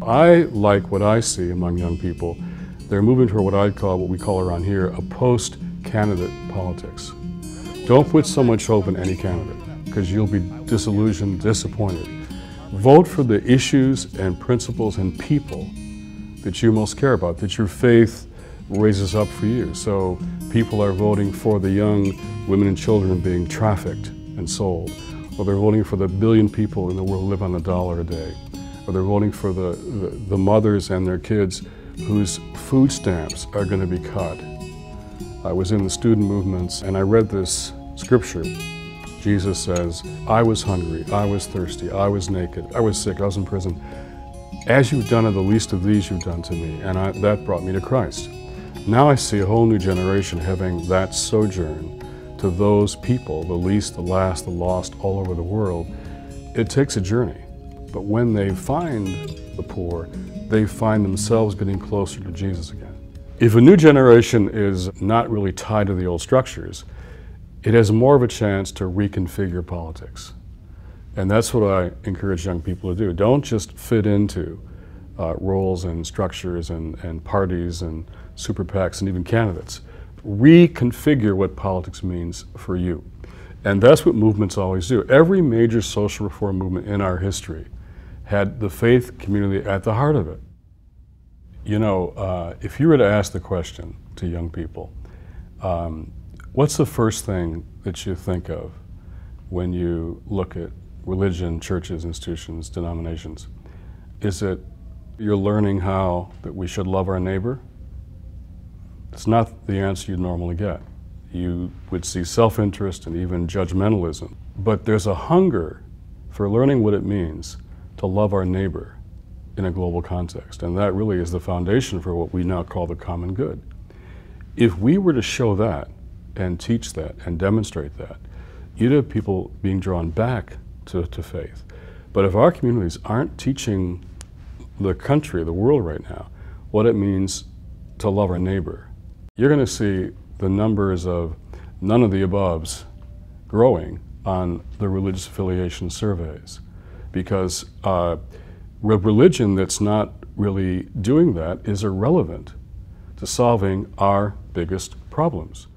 I like what I see among young people. They're moving toward what we call around here, a post-candidate politics. Don't put so much hope in any candidate, because you'll be disillusioned, disappointed. Vote for the issues and principles and people that you most care about, that your faith raises up for you. So people are voting for the young women and children being trafficked and sold, or they're voting for the billion people in the world who live on $1 a day, or they're voting for the mothers and their kids whose food stamps are going to be cut. I was in the student movements and I read this scripture. Jesus says, I was hungry, I was thirsty, I was naked, I was sick, I was in prison. As you've done to the least of these, you've done to me. And that brought me to Christ. Now I see a whole new generation having that sojourn to those people, the least, the last, the lost, all over the world. It takes a journey. But when they find the poor, they find themselves getting closer to Jesus again. If a new generation is not really tied to the old structures, it has more of a chance to reconfigure politics. And that's what I encourage young people to do. Don't just fit into roles and structures and parties and super PACs and even candidates. Reconfigure what politics means for you. And that's what movements always do. Every major social reform movement in our history had the faith community at the heart of it. You know, if you were to ask the question to young people, what's the first thing that you think of when you look at religion, churches, institutions, denominations? Is it you're learning how that we should love our neighbor? It's not the answer you'd normally get. You would see self-interest and even judgmentalism. But there's a hunger for learning what it means to love our neighbor in a global context. And that really is the foundation for what we now call the common good. If we were to show that and teach that and demonstrate that, you'd have people being drawn back to faith. But if our communities aren't teaching the country, the world right now, what it means to love our neighbor, you're going to see the numbers of none of the aboves growing on the religious affiliation surveys. Because religion that's not really doing that is irrelevant to solving our biggest problems.